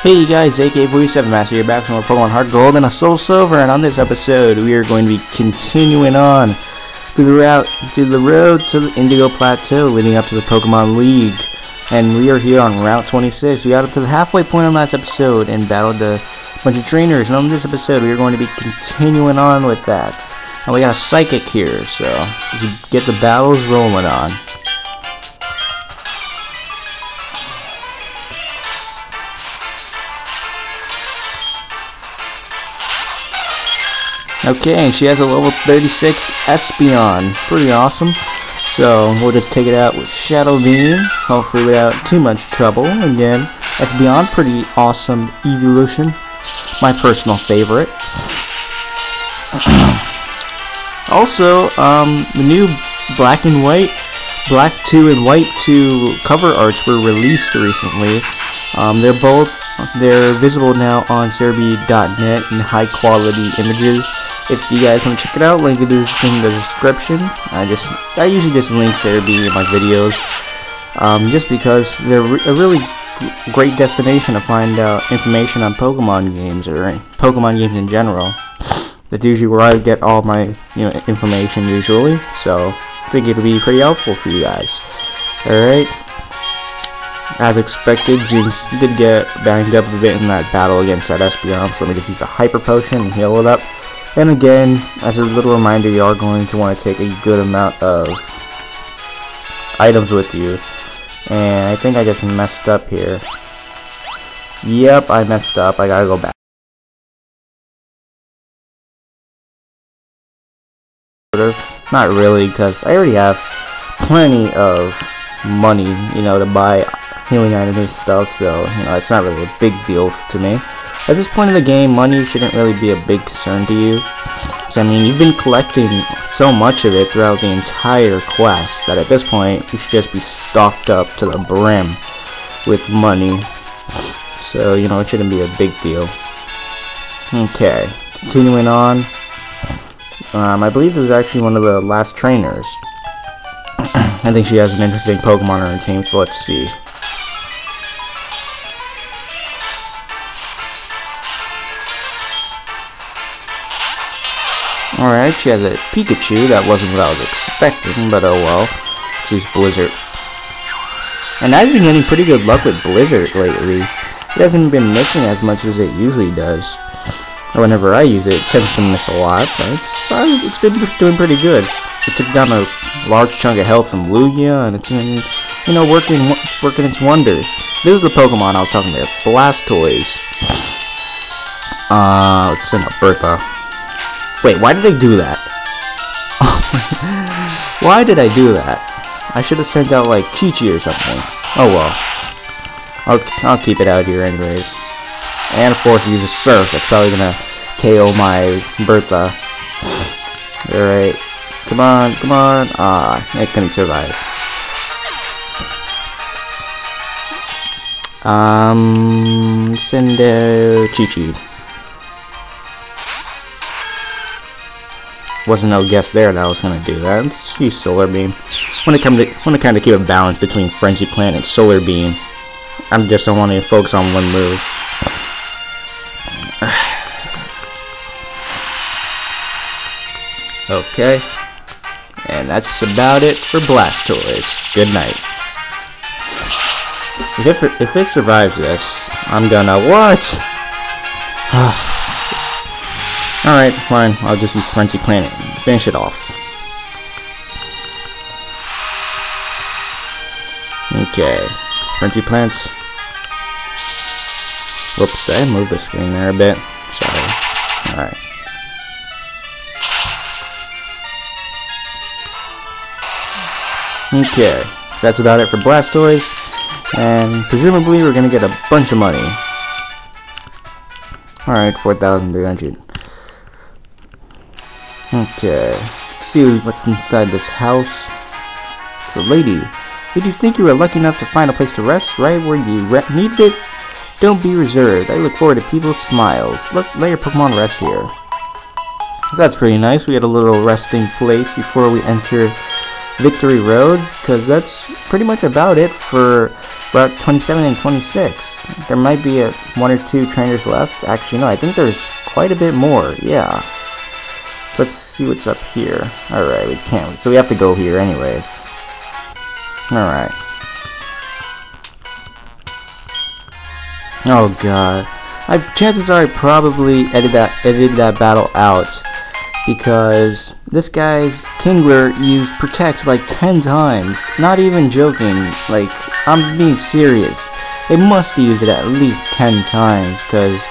Hey guys, AK47 Master here, back from more Pokemon Heart Gold and a Soul Silver, and on this episode we are going to be continuing on to the road to the Indigo Plateau leading up to the Pokemon League. And we are here on Route 26. We got up to the halfway point on last episode and battled a bunch of trainers, and on this episode we are going to be continuing on with that. And we got a Psychic here, so let's get the battles rolling on. Okay, and she has a level 36 Espeon. Pretty awesome. So we'll just take it out with Shadow Beam, hopefully without too much trouble. Again, Espeon, pretty awesome evolution. My personal favorite. Also, the new Black and White, Black 2 and White 2 cover arts were released recently. They're visible now on Serebii.net in high quality images. If you guys want to check it out, link it is in the description. I usually just link Serebii in my videos, just because they're a really great destination to find out information on Pokemon games or Pokemon games in general. That's usually where I get all my information usually. So I think it'll be pretty helpful for you guys. All right. As expected, Jinx did get banged up a bit in that battle against that Espeon, so let me just use a Hyper Potion and heal it up. And again, as a little reminder, you are going to want to take a good amount of items with you. And I think I just messed up here. Yep, I messed up. I gotta go back. Not really, because I already have plenty of money, to buy healing items and stuff, so, it's not really a big deal to me. At this point in the game, money shouldn't really be a big concern to you. So, you've been collecting so much of it throughout the entire quest that at this point, you should just be stocked up to the brim with money. So, it shouldn't be a big deal. Okay, continuing on. I believe this is actually one of the last trainers. I think she has an interesting Pokemon on her team, so let's see. Alright, she has a Pikachu. That wasn't what I was expecting, but oh well. She's Blizzard. And I've been getting pretty good luck with Blizzard lately. It hasn't been missing as much as it usually does. Whenever I use it, it tends to miss a lot, but it's been doing pretty good. It took down a large chunk of health from Lugia, and it's been, working its wonders. This is the Pokemon I was talking about, Blastoise. Let's send a Bertha. Wait, why did I do that? Why did I do that? I should have sent out like Chi-Chi or something. Oh well. I'll keep it out here anyways. And of course use a Surf. That's probably gonna KO my Bertha. Alright. Come on, come on. It couldn't survive. Send Chi-Chi. Wasn't no guess there that I was gonna do that. Let's use Solar Beam. Want to kind of keep a balance between Frenzy Plant and Solar Beam. I just don't want to focus on one move. Okay, and that's about it for Blastoise. Good night. If it survives this, I'm gonna what? Alright, fine. I'll just use Frenzy Plant and finish it off. Okay. Frenzy Plants. Whoops, I moved the screen there a bit. Sorry. Alright. Okay. That's about it for Blastoise. And presumably we're gonna get a bunch of money. Alright, 4,300. Okay, let's see what's inside this house. It's a lady. Did you think you were lucky enough to find a place to rest right where you needed it? Don't be reserved. I look forward to people's smiles. Let your Pokemon rest here. That's pretty nice. We had a little resting place before we enter Victory Road, because that's pretty much about it for Route 27 and 26. There might be one or two trainers left. Actually, no, I think there's quite a bit more. Yeah. So let's see what's up here. Alright, we can't. So we have to go here anyways. Alright. Oh god. Chances are I probably edited that battle out, because this guy's Kingler used Protect like 10 times. Not even joking. Like, I'm being serious. They must have used it at least 10 times, because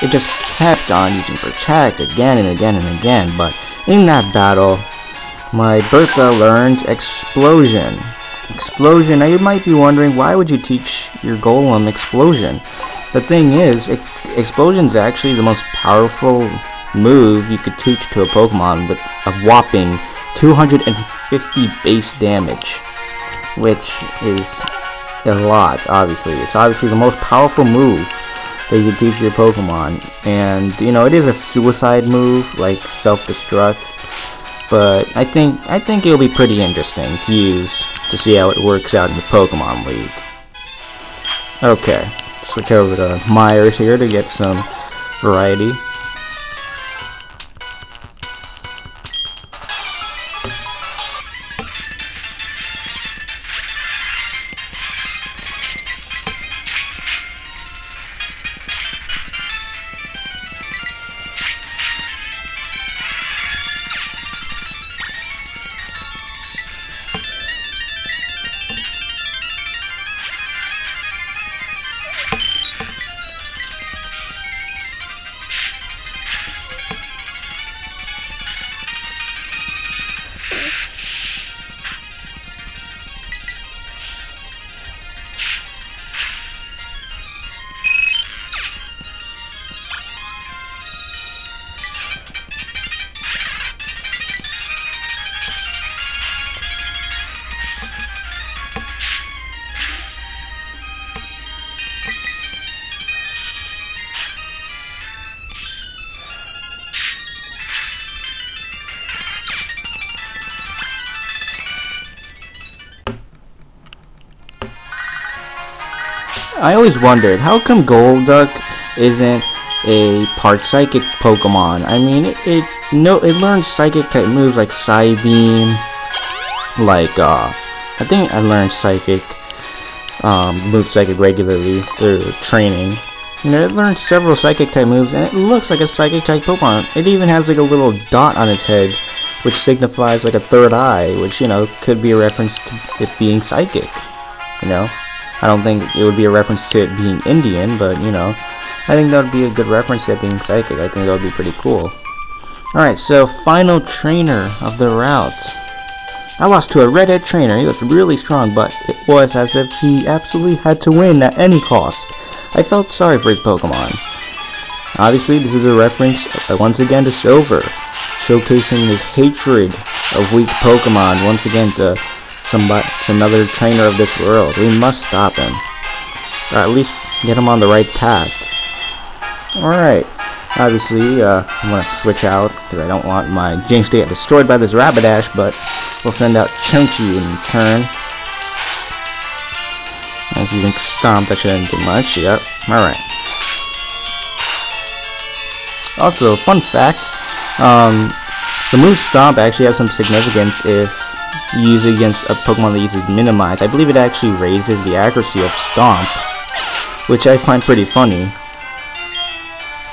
it just kept on using Protect again and again and again. But in that battle, my Bertha learned Explosion. Explosion. Now you might be wondering, why would you teach your Golem Explosion? The thing is, Explosion is actually the most powerful move you could teach to a Pokemon, with a whopping 250 base damage, which is a lot. Obviously, it's obviously the most powerful move that you can teach your Pokemon, and you know, it is a suicide move, like self-destruct. But I think it'll be pretty interesting to use to see how it works out in the Pokemon League. Okay, switch over to Myers here to get some variety. I always wondered, how come Golduck isn't a part Psychic Pokemon? I mean, it learns Psychic type moves like Psybeam, like I think I learned Psychic, move Psychic regularly through training. You know, it learns several Psychic type moves, and it looks like a Psychic type Pokemon. It even has like a little dot on its head, which signifies like a third eye, which, you know, could be a reference to it being Psychic. You know, I don't think it would be a reference to it being Indian, but, you know, I think that would be a good reference to it being Psychic. I think that would be pretty cool. Alright, so final trainer of the route. I lost to a redhead trainer. He was really strong, but it was as if he absolutely had to win at any cost. I felt sorry for his Pokemon. Obviously, this is a reference, once again, to Silver, showcasing his hatred of weak Pokemon, once again, to another trainer of this world. We must stop him, or at least get him on the right path. Alright, obviously I'm going to switch out because I don't want my Jinx to get destroyed by this Rapidash, but we'll send out Chunky in return. As you can Stomp, that shouldn't do much. Yep, alright. Also, fun fact, the move Stomp actually has some significance if you use it against a Pokemon that uses Minimize. I believe it actually raises the accuracy of Stomp, which I find pretty funny,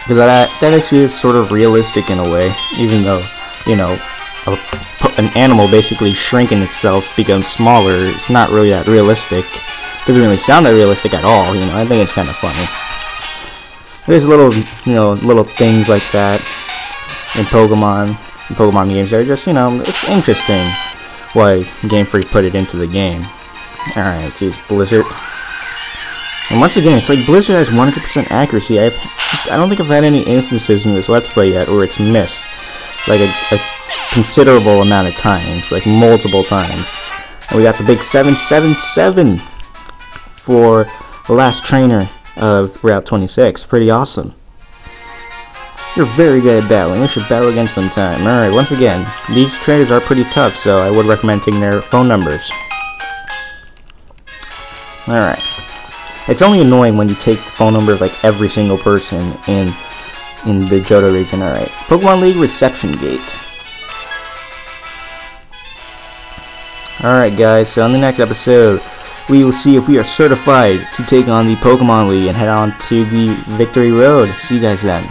because that actually is sort of realistic in a way, even though, you know, an animal basically shrinking itself becomes smaller. It's not really that realistic. It doesn't really sound that realistic at all, you know. I think it's kind of funny. There's little, you know, little things like that in Pokemon games. They're just, you know, it's interesting why Game Freak put it into the game. Alright, let's use Blizzard. And once again, it's like Blizzard has 100% accuracy. I don't think I've had any instances in this Let's Play yet where it's missed like a considerable amount of times, like multiple times. And we got the big 777 for the last trainer of Route 26. Pretty awesome. You're very good at battling. We should battle again sometime. Alright, once again, these trainers are pretty tough, so I would recommend taking their phone numbers. Alright. It's only annoying when you take the phone number of like every single person in the Johto region. Alright, Pokemon League reception gate. Alright guys, so on the next episode we will see if we are certified to take on the Pokemon League and head on to the Victory Road. See you guys then.